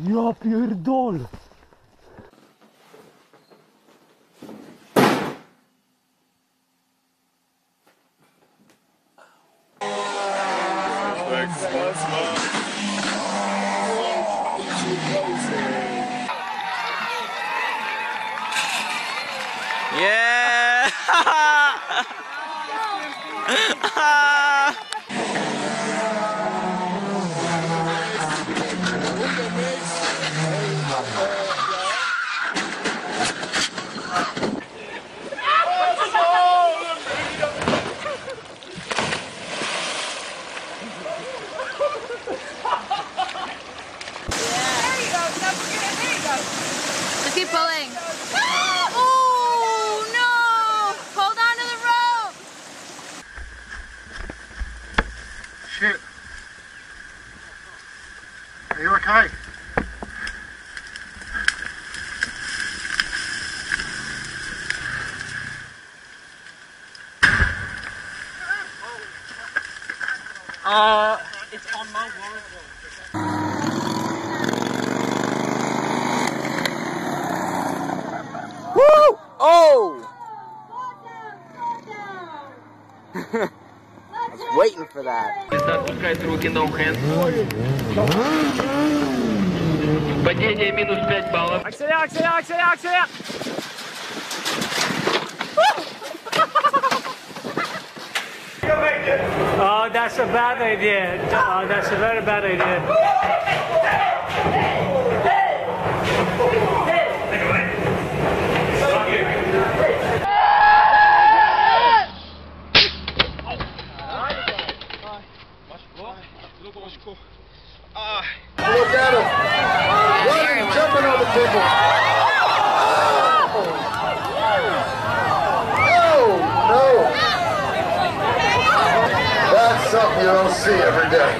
Ja pierdol! Yeah! Just keep pulling. Oh no! Hold on to the rope. Shit. Are you okay? It's on my warrant. Woo! Oh! I was waiting for that. Опускайте руки на ухенд. Падение минус 5 баллов. Акселя, акселя, акселя, акселя! Oh, that's a bad idea. Oh, that's a very bad idea. Look at him! Running, jumping over people! No! That's something you don't see every day.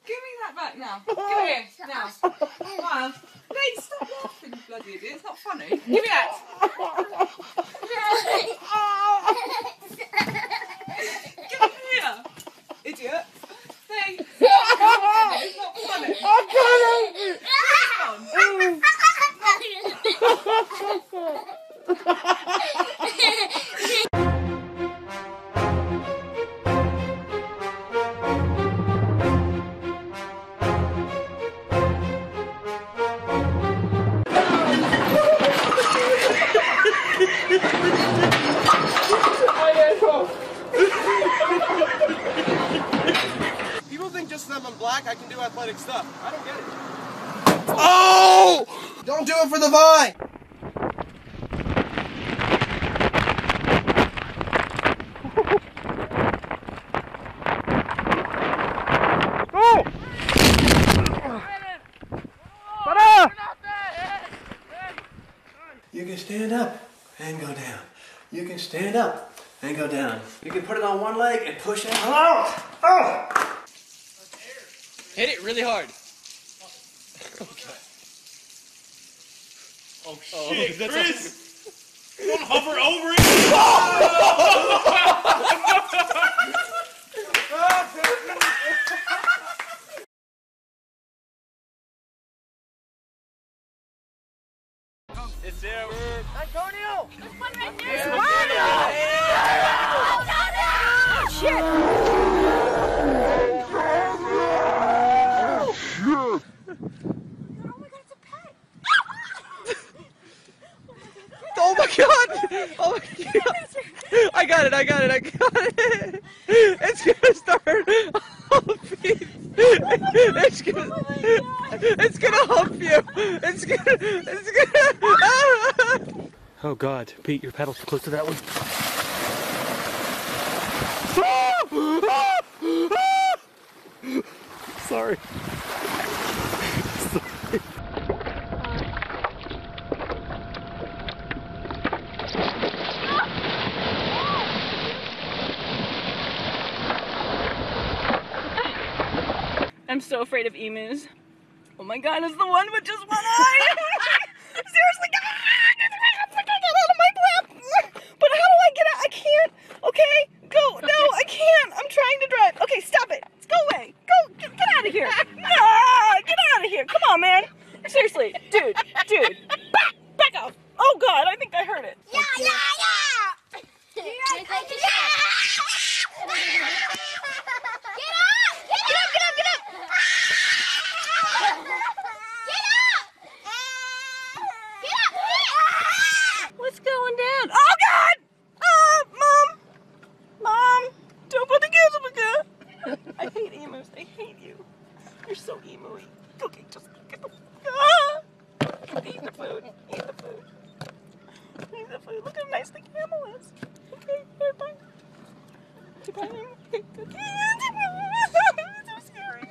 Give me that back now. Give it here. Now. Wow. Please stop laughing, you bloody idiot. It's not funny. Give me that. Give it here. Idiot. Thanks. It's not funny. People think just because I'm black I can do athletic stuff. I don't get it. Oh! Don't do it for the vine! Oh! Para! You can stand up and go down. You can stand up and go down. You can put it on one leg and push it. Oh! Oh! Hit it really hard. Oh shit, Chris! Don't hover over it! It's there. Antonio! There's one right there. Shit! Oh my god! Oh my god! I got it, I got it, I got it! It's gonna start humping! It's gonna hump you! It's gonna... Oh god, Pete, your pedal's too close to that one. Sorry. Sorry. I'm so afraid of emus. Oh my god, it's the one with just one eye! Seriously, get out of my lap! But how do I get out? I can't. Okay, go. No, I can't. I'm trying to drive. Okay, stop it. Go away. Go. Get out of here. Ah, get out of here. Come on, man. Seriously, dude. Back off. Oh god, I think I heard it. Yeah. Get up. What's going down? Oh god! Mom! Don't put the kids on the gun! I hate emus. I hate you. You're so emo-y. Okay, just get the... Eat the food. Eat the food. Look how nice the camel is. Okay, here, bye. Bye. Okay, good. So scary.